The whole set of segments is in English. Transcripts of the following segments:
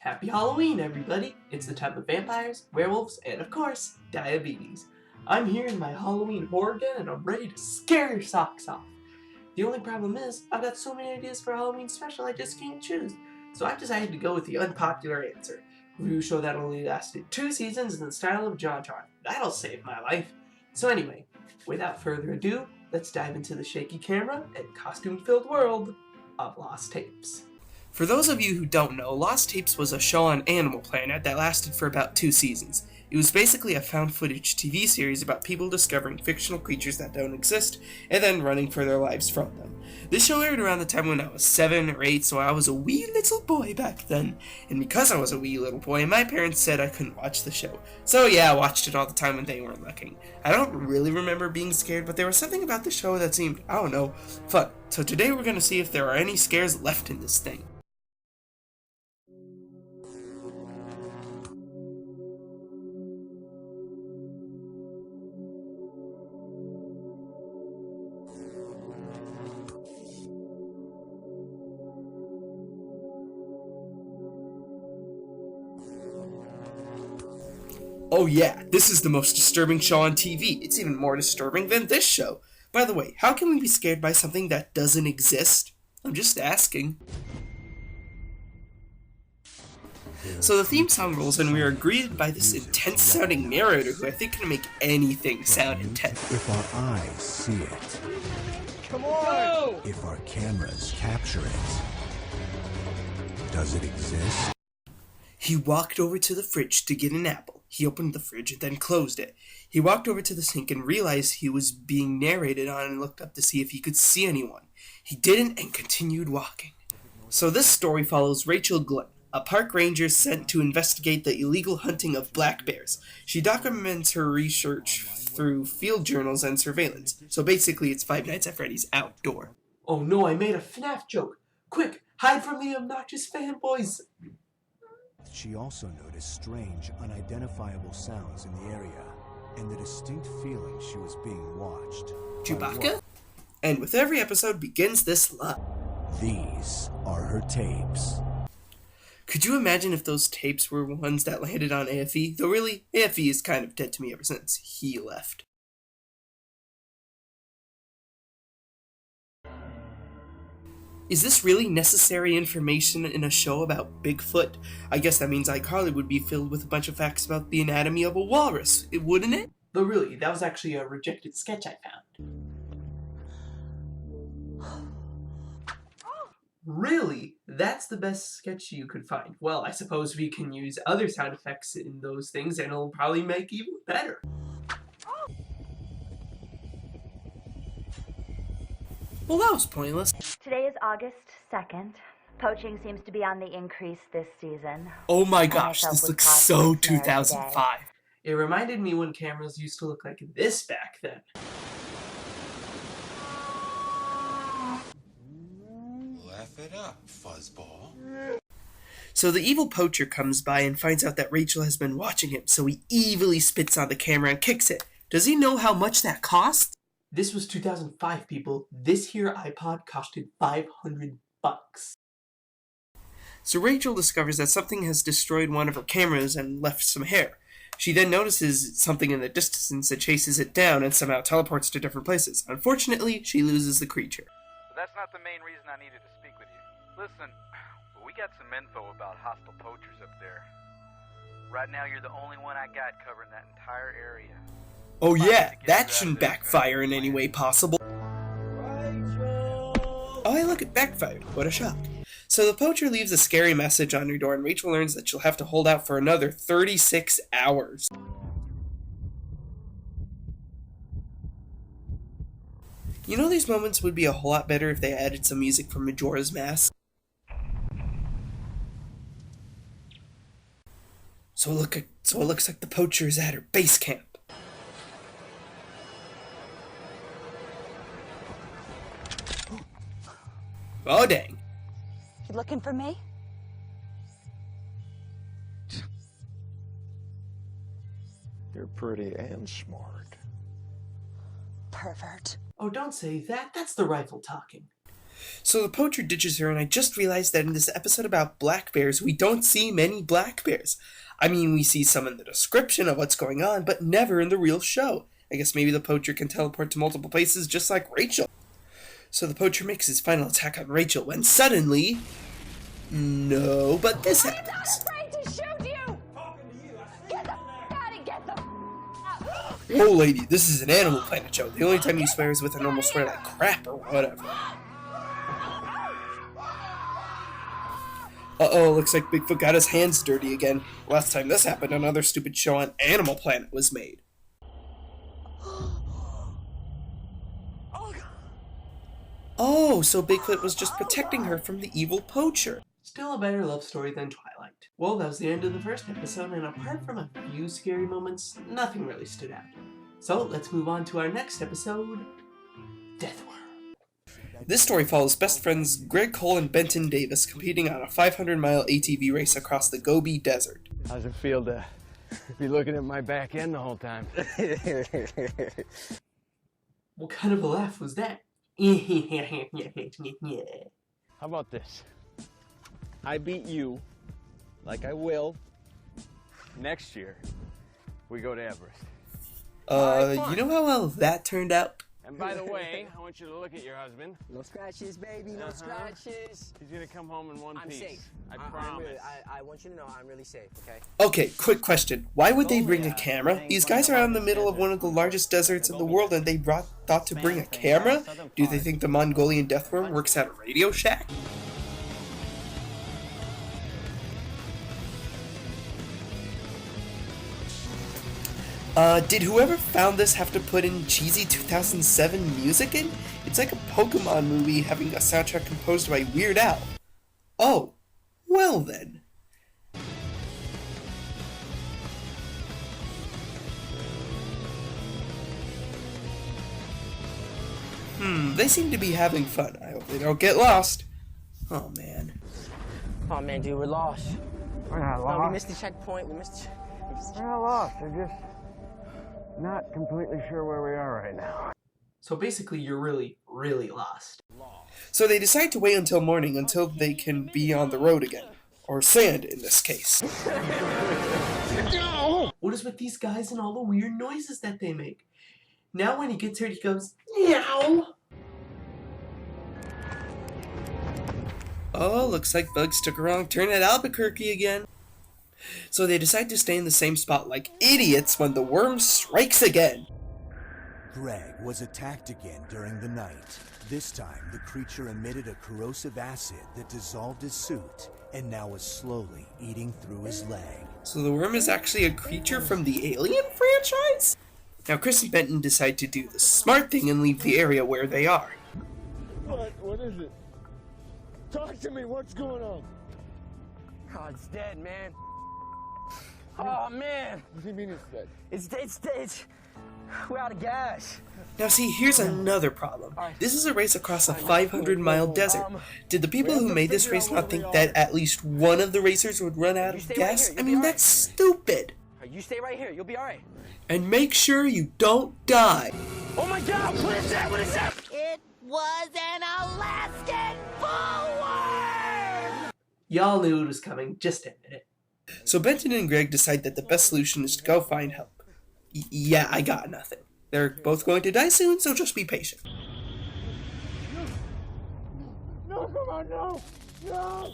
Happy Halloween, everybody! It's the time of vampires, werewolves, and of course, diabetes. I'm here in my Halloween horror den and I'm ready to scare your socks off. The only problem is, I've got so many ideas for a Halloween special I just can't choose. So I've decided to go with the unpopular answer. A review show that only lasted 2 seasons in the style of JonTron. That'll save my life. So anyway, without further ado, let's dive into the shaky camera and costume-filled world of Lost Tapes. For those of you who don't know, Lost Tapes was a show on Animal Planet that lasted for about 2 seasons. It was basically a found-footage TV series about people discovering fictional creatures that don't exist, and then running for their lives from them. This show aired around the time when I was 7 or 8, so I was a wee little boy back then. And because I was a wee little boy, my parents said I couldn't watch the show. So yeah, I watched it all the time when they weren't looking. I don't really remember being scared, but there was something about the show that seemed, I don't know, fun. So today we're gonna see if there are any scares left in this thing. Oh yeah, this is the most disturbing show on TV. It's even more disturbing than this show. By the way, how can we be scared by something that doesn't exist? I'm just asking. So the theme song rolls and we are greeted by this intense sounding narrator who I think can make anything sound intense. If our eyes see it. Come on! If our cameras capture it. Does it exist? He walked over to the fridge to get an apple. He opened the fridge and then closed it. He walked over to the sink and realized he was being narrated on and looked up to see if he could see anyone. He didn't and continued walking. So this story follows Rachel Glenn, a park ranger sent to investigate the illegal hunting of black bears. She documents her research through field journals and surveillance. So basically it's Five Nights at Freddy's outdoor. Oh no, I made a FNAF joke. Quick, hide from the obnoxious fanboys. She also noticed strange, unidentifiable sounds in the area, and the distinct feeling she was being watched. Chewbacca? And with every episode begins this lie. These are her tapes. Could you imagine if those tapes were ones that landed on AFE? Though really, AFE is kind of dead to me ever since he left. Is this really necessary information in a show about Bigfoot? I guess that means iCarly would be filled with a bunch of facts about the anatomy of a walrus, wouldn't it? Though really, that was actually a rejected sketch I found. Really? That's the best sketch you could find? Well, I suppose we can use other sound effects in those things and it'll probably make even better. Well, that was pointless. Today is August 2nd. Poaching seems to be on the increase this season. Oh my gosh, this looks so 2005. It reminded me when cameras used to look like this back then. Laugh it up, fuzzball. So the evil poacher comes by and finds out that Rachel has been watching him, so he evilly spits on the camera and kicks it. Does he know how much that cost? This was 2005, people. This here iPod costed $500. So Rachel discovers that something has destroyed one of her cameras and left some hair. She then notices something in the distance and chases it down and somehow teleports to different places. Unfortunately, she loses the creature. But that's not the main reason I needed to speak with you. Listen, we got some info about hostile poachers up there. Right now, you're the only one I got covering that entire area. Oh yeah, that shouldn't backfire in any way possible. Oh hey look, it backfired. What a shock. So the poacher leaves a scary message on her door and Rachel learns that she'll have to hold out for another 36 hours. You know, these moments would be a whole lot better if they added some music from Majora's Mask. So it looks like the poacher is at her base camp. Oh dang. You looking for me? You're pretty and smart. Pervert. Oh, don't say that. That's the rifle talking. So the poacher ditches her, and I just realized that in this episode about black bears, we don't see many black bears. I mean, we see some in the description of what's going on, but never in the real show. I guess maybe the poacher can teleport to multiple places just like Rachel. So the poacher makes his final attack on Rachel when suddenly... No, but this happens. I'm not afraid to shoot you! Get the out and get the Oh lady, this is an Animal Planet show. The only time you swear is with a normal swear like crap or whatever. Uh-oh, looks like Bigfoot got his hands dirty again. Last time this happened, another stupid show on Animal Planet was made. Oh, so Bigfoot was just protecting her from the evil poacher. Still a better love story than Twilight. Well, that was the end of the first episode, and apart from a few scary moments, nothing really stood out. So, let's move on to our next episode, Deathworm. This story follows best friends Greg Cole and Benton Davis competing on a 500-mile ATV race across the Gobi Desert. How's it feel to be looking at my back end the whole time? What kind of a laugh was that? How about this? I beat you, like I will, next year. We go to Everest. You know how well that turned out? And by the way, I want you to look at your husband. No scratches, baby, no scratches. He's gonna come home in one I'm piece. safe. I promise. I want you to know I'm really safe, okay? Okay, quick question. Why would they bring a camera? These guys are out in the middle of one of the largest deserts in the world and they thought to bring a camera? Do they think the Mongolian deathworm works at a Radio Shack? Did whoever found this have to put in cheesy 2007 music in? It's like a Pokemon movie having a soundtrack composed by Weird Al. Oh, well then. They seem to be having fun. I hope they don't get lost. Oh man. Oh man, dude, we're lost. We're not No, lost. we missed the checkpoint. We missed. We're not lost. We're just not completely sure where we are right now. So basically, you're really, really lost. So they decide to wait until morning until they can be on the road again. Or sand, in this case. What is with these guys and all the weird noises that they make? Now when he gets hurt, he goes, meow! Oh, looks like Bugs took a wrong turn at Albuquerque again. So they decide to stay in the same spot like idiots when the worm strikes again. Greg was attacked again during the night. This time, the creature emitted a corrosive acid that dissolved his suit and now was slowly eating through his leg. So the worm is actually a creature from the Alien franchise? Now Chris and Benton decide to do the smart thing and leave the area where they are. What is it? Talk to me. What's going on? Oh, it's dead, man. Oh man, What do you mean it's dead? it's we're out of gas. Now see, here's another problem. This is a race across a 500-mile desert. Did the people who made this race not think that at least one of the racers would run out of gas? I mean, that's stupid. You stay right here. You'll be all right. And make sure you don't die. Oh my God! What is that? What is that? It was an Alaskan bullworm! Y'all knew it was coming, just admit it. So Benton and Greg decide that the best solution is to go find help. Yeah, I got nothing. They're both going to die soon, so just be patient. No, come on, no! No!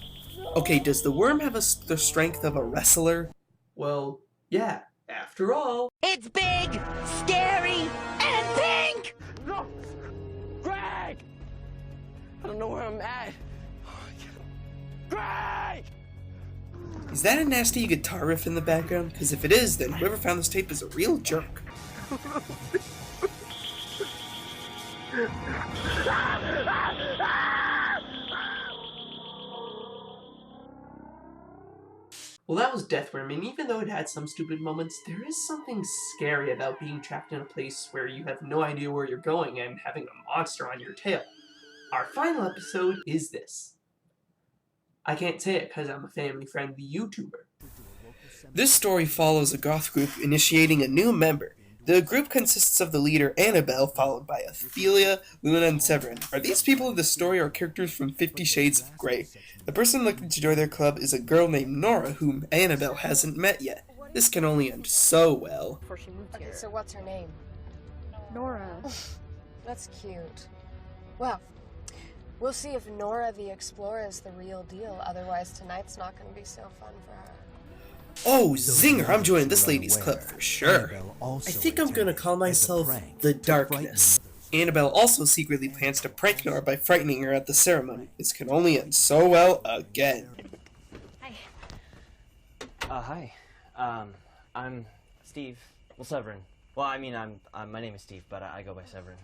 Okay, does the worm have the strength of a wrestler? Well, yeah, after all. It's big, scary, and pink! No! Greg! I don't know where I'm at. Greg! Is that a nasty guitar riff in the background? Because if it is, then whoever found this tape is a real jerk. Well, that was Deathworm, and even though it had some stupid moments, there is something scary about being trapped in a place where you have no idea where you're going and having a monster on your tail. Our final episode is this. I can't say it because I'm a family-friendly YouTuber. This story follows a goth group initiating a new member. The group consists of the leader Annabelle, followed by Ophelia, Luna, and Severin. Are these people of the story or characters from 50 Shades of Grey? The person looking to join their club is a girl named Nora, whom Annabelle hasn't met yet. This can only end so well. Okay, so what's her name? Nora. That's cute. Well, we'll see if Nora the Explorer is the real deal. Otherwise, tonight's not going to be so fun for her. Oh, zinger! I'm joining this ladies' club for sure. I think I'm gonna call myself the Darkness. Annabelle also secretly plans to prank Nora by frightening her at the ceremony. This can only end so well again. Hi. I'm Steve. Well, Severin. Well, I mean, my name is Steve, but I go by Severin.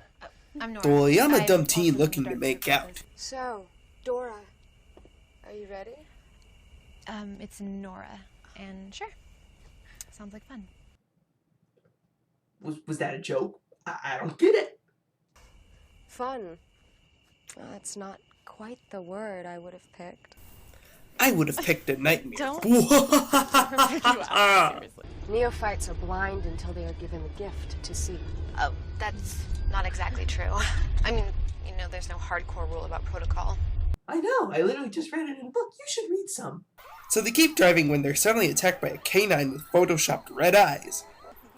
I'm Nora. Boy, I'm a dumb teen looking to make out. So, Dora, are you ready? It's Nora. And sure. Sounds like fun. Was that a joke? I don't get it. Fun. Well, that's not quite the word I would have picked. I would have picked a nightmare. Don't. Neophytes are blind until they are given the gift to see. Oh, that's not exactly true. I mean, you know, there's no hardcore rule about protocol. I know, I literally just read it in a book. You should read some. So they keep driving when they're suddenly attacked by a canine with photoshopped red eyes.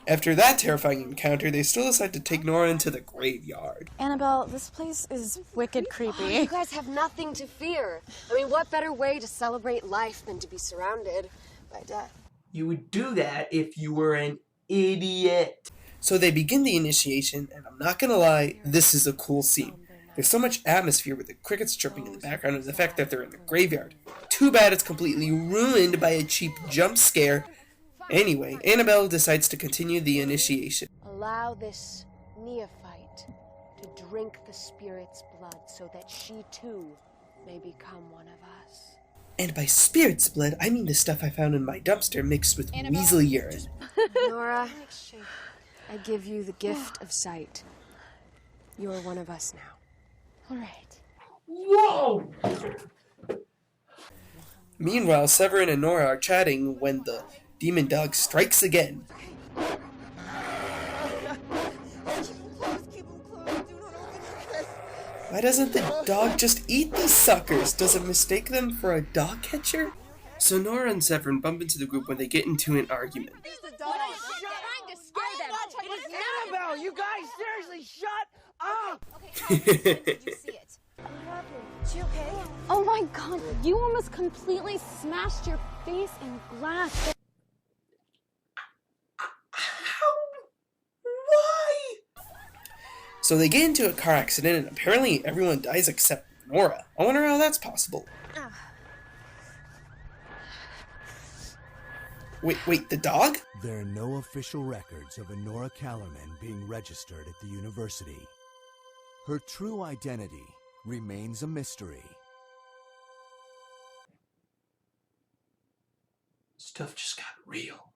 After that terrifying encounter, they still decide to take Nora into the graveyard. Annabelle, this place is wicked creepy. You guys have nothing to fear. I mean, what better way to celebrate life than to be surrounded by death? You would do that if you were an idiot. So they begin the initiation, and I'm not gonna lie, this is a cool scene. There's so much atmosphere with the crickets chirping in the background and the fact that they're in the graveyard. Too bad it's completely ruined by a cheap jump scare. Anyway, Annabelle decides to continue the initiation. Allow this neophyte to drink the spirit's blood so that she too may become one of us. And by spirit's blood, I mean the stuff I found in my dumpster mixed with weaselly urine. Nora, I give you the gift of sight. You're one of us now. All right. Whoa! Meanwhile, Severin and Nora are chatting when the demon dog strikes again. Why doesn't the dog just eat these suckers? Does it mistake them for a dog catcher? So Nora and Severin bump into the group when they get into an argument. Annabelle, you guys seriously shut up! Did you see it? She okay? Oh my god, you almost completely smashed your face in glass. Why? So they get into a car accident and apparently everyone dies except Nora. I wonder how that's possible. Wait, the dog? There are no official records of Nora Callerman being registered at the university. Her true identity remains a mystery. Stuff just got real.